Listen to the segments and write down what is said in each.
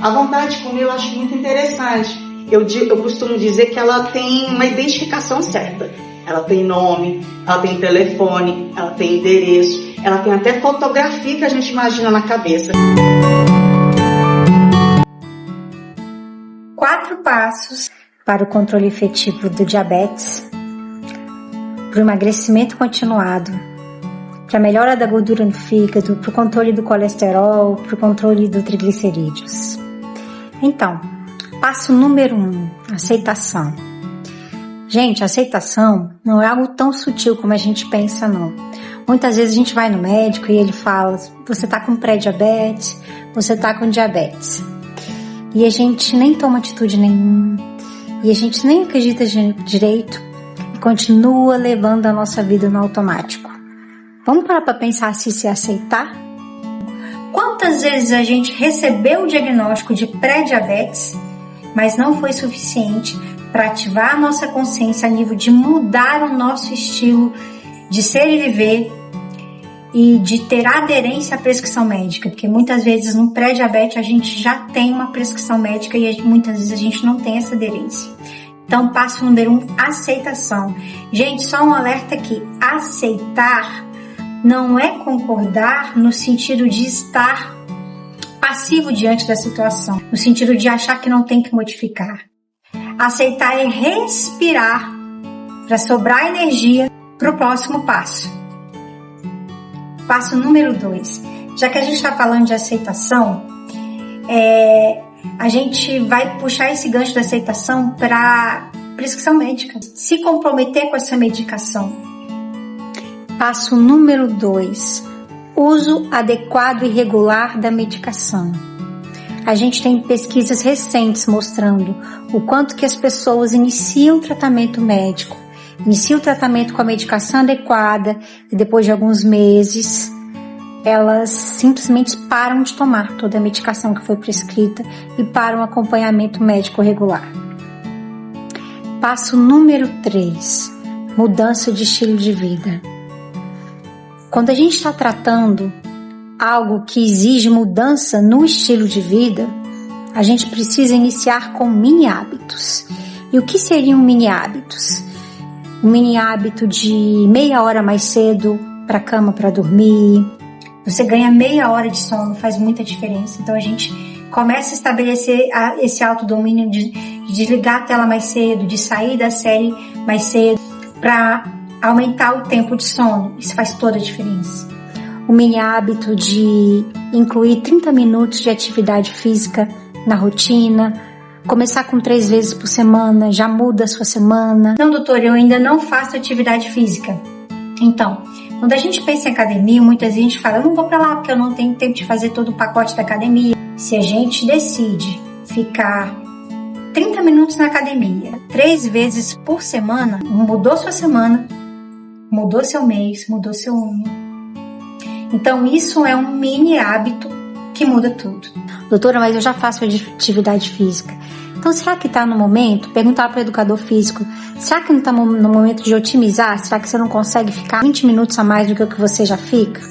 A vontade de comer eu acho muito interessante. Eu costumo dizer que ela tem uma identificação certa. Ela tem nome, ela tem telefone, ela tem endereço, ela tem até fotografia que a gente imagina na cabeça. 4 passos para o controle efetivo do diabetes, para o emagrecimento continuado, para a melhora da gordura no fígado, para o controle do colesterol, para o controle do triglicerídeos. Então, passo número 1, aceitação. Gente, aceitação não é algo tão sutil como a gente pensa, não. Muitas vezes a gente vai no médico e ele fala, você tá com pré-diabetes, você tá com diabetes. E a gente nem toma atitude nenhuma, e a gente nem acredita direito e continua levando a nossa vida no automático. Vamos parar para pensar se isso é aceitar? Quantas vezes a gente recebeu o diagnóstico de pré-diabetes, mas não foi suficiente para ativar a nossa consciência a nível de mudar o nosso estilo de ser e viver e de ter aderência à prescrição médica, porque muitas vezes no pré-diabetes a gente já tem uma prescrição médica e muitas vezes a gente não tem essa aderência. Então, passo número 1, aceitação. Gente, só um alerta aqui, aceitar não é concordar no sentido de estar passivo diante da situação, no sentido de achar que não tem que modificar. Aceitar é respirar para sobrar energia para o próximo passo. Passo número 2. Já que a gente está falando de aceitação, a gente vai puxar esse gancho da aceitação para prescrição médica. Se comprometer com essa medicação. Passo número 2. Uso adequado e regular da medicação. A gente tem pesquisas recentes mostrando o quanto que as pessoas iniciam o tratamento médico, iniciam o tratamento com a medicação adequada e depois de alguns meses elas simplesmente param de tomar toda a medicação que foi prescrita e param o acompanhamento médico regular. Passo número 3, mudança de estilo de vida. Quando a gente está tratando algo que exige mudança no estilo de vida, a gente precisa iniciar com mini hábitos. E o que seriam mini hábitos? Um mini hábito de meia hora mais cedo para a cama para dormir. Você ganha meia hora de sono, faz muita diferença. Então a gente começa a estabelecer esse autodomínio de desligar a tela mais cedo, de sair da série mais cedo, para aumentar o tempo de sono. Isso faz toda a diferença. O mini hábito de incluir 30 minutos de atividade física na rotina, começar com 3 vezes por semana, já muda a sua semana. Não, doutor, eu ainda não faço atividade física. Então, quando a gente pensa em academia, muitas vezes a gente fala, eu não vou pra lá porque eu não tenho tempo de fazer todo o pacote da academia. Se a gente decide ficar 30 minutos na academia, 3 vezes por semana, mudou sua semana, mudou seu mês, mudou seu ano. Então, isso é um mini hábito que muda tudo. Doutora, mas eu já faço atividade física. Então, será que está no momento? Perguntar para o educador físico. Será que não está no momento de otimizar? Será que você não consegue ficar 20 minutos a mais do que o que você já fica?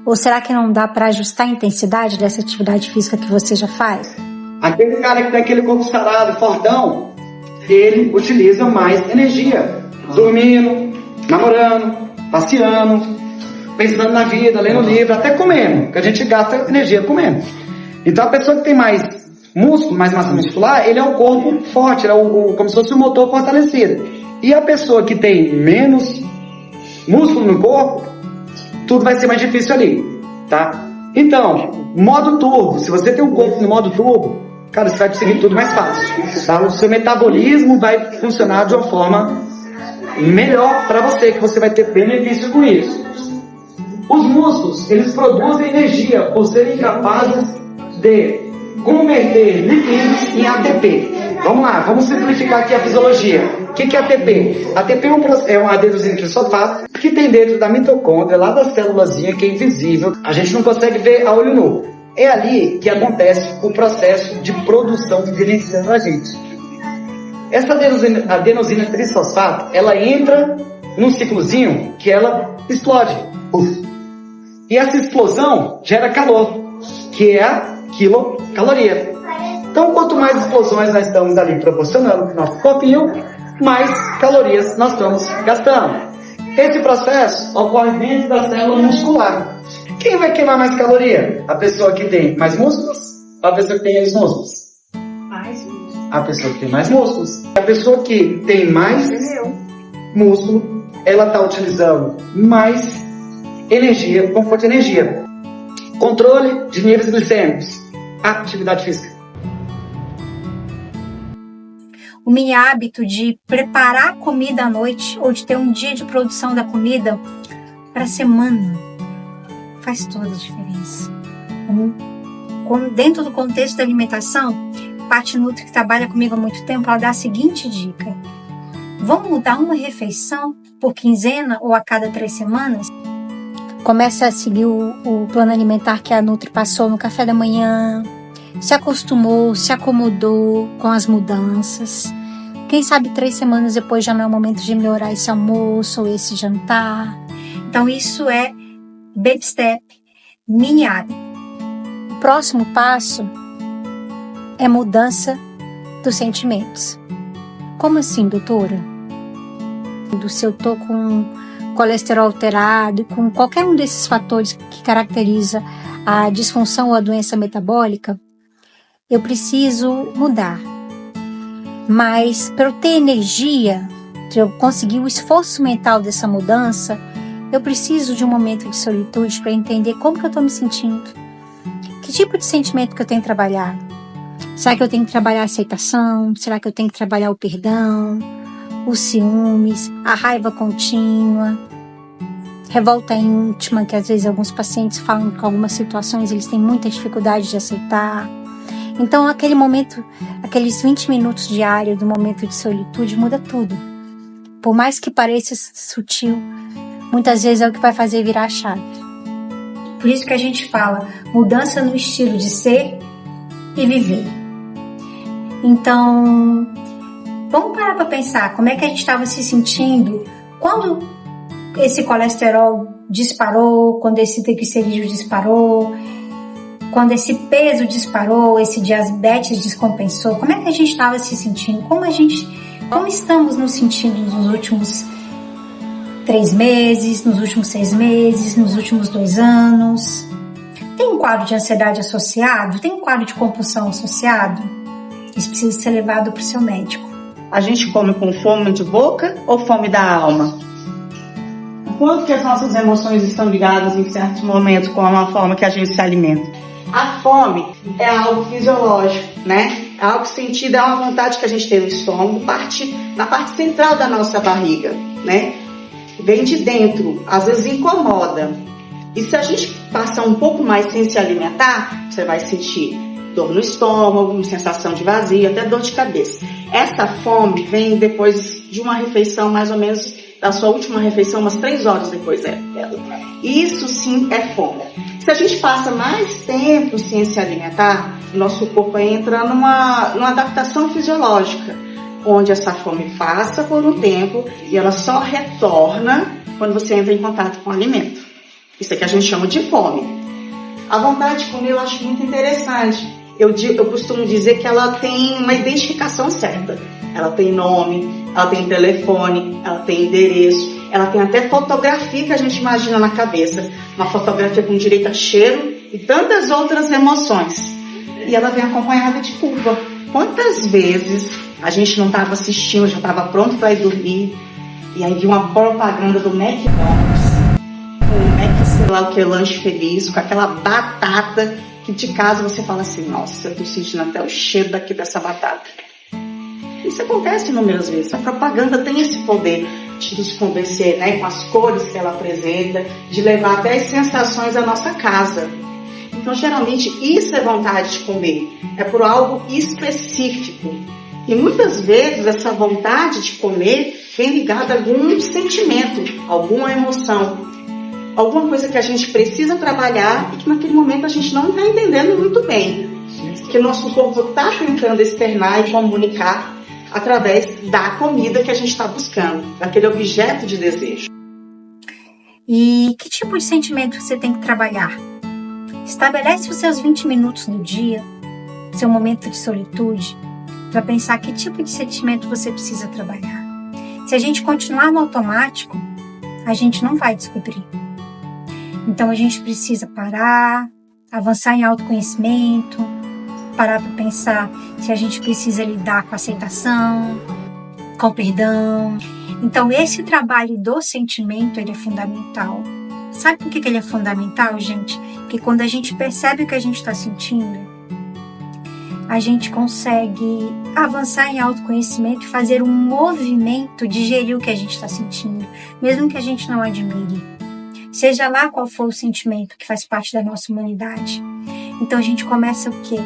Ou será que não dá para ajustar a intensidade dessa atividade física que você já faz? Aquele cara que tem aquele corpo sarado, fortão, ele utiliza mais energia. Dormindo, namorando, passeando, pensando na vida, lendo livro, até comendo, porque a gente gasta energia comendo. Então a pessoa que tem mais músculo, mais massa muscular, ele é um corpo forte, ele é como se fosse um motor fortalecido. E a pessoa que tem menos músculo no corpo, tudo vai ser mais difícil ali, tá? Então, modo turbo, se você tem um corpo no modo turbo, cara, você vai conseguir tudo mais fácil, tá? O seu metabolismo vai funcionar de uma forma melhor para você, que você vai ter benefício com isso. Os músculos, eles produzem energia por serem capazes de converter lipídios em ATP. Vamos lá, vamos simplificar aqui a fisiologia. O que é ATP? ATP é um adenosina trisulfato que tem dentro da mitocôndria, lá da célulazinha que é invisível, a gente não consegue ver a olho nu. É ali que acontece o processo de produção de energia na gente. Essa adenosina trisfosfato, ela entra num ciclozinho que ela explode. E essa explosão gera calor, que é a quilocaloria. Então, quanto mais explosões nós estamos ali proporcionando para o nosso corpinho, mais calorias nós estamos gastando. Esse processo ocorre dentro da célula muscular. Quem vai queimar mais caloria? A pessoa que tem mais músculos ou a pessoa que tem menos músculos? Mais músculos. A pessoa que tem mais músculos. A pessoa que tem mais músculo, ela está utilizando mais energia, conforto de energia. Controle de níveis glicêmicos. Atividade física. O mini hábito de preparar comida à noite ou de ter um dia de produção da comida para a semana faz toda a diferença. Dentro do contexto da alimentação, Paty Nutri, que trabalha comigo há muito tempo, ela dá a seguinte dica: vamos mudar uma refeição por quinzena ou a cada 3 semanas? Começa a seguir o plano alimentar que a Nutri passou no café da manhã, se acostumou, se acomodou com as mudanças. Quem sabe 3 semanas depois já não é o momento de melhorar esse almoço ou esse jantar. Então isso é baby step, mini hábito. O próximo passo é mudança dos sentimentos. Como assim, doutora? Se eu tô com colesterol alterado, com qualquer um desses fatores que caracteriza a disfunção ou a doença metabólica, eu preciso mudar. Mas para eu ter energia, para eu conseguir o esforço mental dessa mudança, eu preciso de um momento de solitude para entender como que eu estou me sentindo. Que tipo de sentimento que eu tenho que trabalhar? Será que eu tenho que trabalhar a aceitação? Será que eu tenho que trabalhar o perdão? Os ciúmes? A raiva contínua? Revolta íntima, que às vezes alguns pacientes falam que em algumas situações eles têm muita dificuldade de aceitar. Então aquele momento, aqueles 20 minutos diários do momento de solitude muda tudo. Por mais que pareça sutil, muitas vezes é o que vai fazer virar a chave. Por isso que a gente fala mudança no estilo de ser e viver. Então, vamos parar para pensar como é que a gente estava se sentindo quando esse colesterol disparou, quando esse triglicerídeo disparou, quando esse peso disparou, esse diabetes descompensou. Como é que a gente estava se sentindo? Como estamos nos sentindo nos últimos 3 meses, nos últimos 6 meses, nos últimos 2 anos? Tem um quadro de ansiedade associado? Tem um quadro de compulsão associado? Isso precisa ser levado para o seu médico. A gente come com fome de boca ou fome da alma? Quanto que as nossas emoções estão ligadas em certos momentos com a forma que a gente se alimenta? A fome é algo fisiológico, né? É algo sentido, é uma vontade que a gente tem no estômago, na parte central da nossa barriga, né? Vem de dentro, às vezes incomoda. E se a gente passar um pouco mais sem se alimentar, você vai sentir dor no estômago, sensação de vazio, até dor de cabeça. Essa fome vem depois de uma refeição, mais ou menos da sua última refeição, umas 3 horas depois dela. Isso sim é fome. Se a gente passa mais tempo sem se alimentar, nosso corpo entra numa adaptação fisiológica, onde essa fome passa por um tempo e ela só retorna quando você entra em contato com o alimento. Isso é que a gente chama de fome. A vontade de comer eu acho muito interessante. Eu costumo dizer que ela tem uma identificação certa. Ela tem nome, ela tem telefone, ela tem endereço, ela tem até fotografia que a gente imagina na cabeça. Uma fotografia com direito a cheiro e tantas outras emoções. E ela vem acompanhada de culpa. Quantas vezes a gente não estava assistindo, já estava pronto para ir dormir, e aí viu uma propaganda do McDonald's, sei lá o que, lanche feliz, com aquela batata, que de casa você fala assim, nossa, eu tô sentindo até o cheiro daqui dessa batata. Isso acontece inúmeras vezes. A propaganda tem esse poder de nos convencer, né, com as cores que ela apresenta, de levar até as sensações à nossa casa. Então, geralmente, isso é vontade de comer. É por algo específico. E muitas vezes essa vontade de comer vem ligada a algum sentimento, alguma emoção, alguma coisa que a gente precisa trabalhar e que naquele momento a gente não está entendendo muito bem. Que o nosso corpo está tentando externar e comunicar através da comida que a gente está buscando, daquele objeto de desejo. E que tipo de sentimento você tem que trabalhar? Estabelece os seus 20 minutos no dia seu momento de solitude, para pensar que tipo de sentimento você precisa trabalhar. Se a gente continuar no automático, a gente não vai descobrir. Então a gente precisa parar, avançar em autoconhecimento, parar para pensar se a gente precisa lidar com a aceitação, com o perdão. Então esse trabalho do sentimento, ele é fundamental. Sabe por que ele é fundamental, gente? Porque quando a gente percebe o que a gente está sentindo, a gente consegue avançar em autoconhecimento e fazer um movimento de gerir o que a gente está sentindo, mesmo que a gente não admire. Seja lá qual for o sentimento que faz parte da nossa humanidade. Então a gente começa o quê?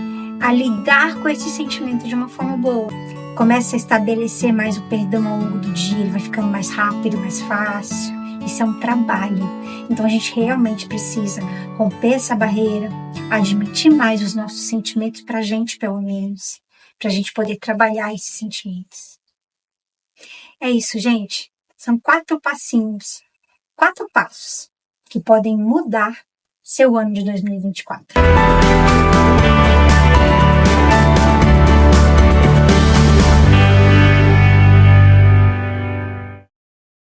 A lidar com esse sentimento de uma forma boa. Começa a estabelecer mais o perdão ao longo do dia, ele vai ficando mais rápido, mais fácil. Isso é um trabalho. Então a gente realmente precisa romper essa barreira, admitir mais os nossos sentimentos pra gente, pelo menos. Pra gente poder trabalhar esses sentimentos. É isso, gente. São 4 passinhos. 4 passos que podem mudar seu ano de 2024.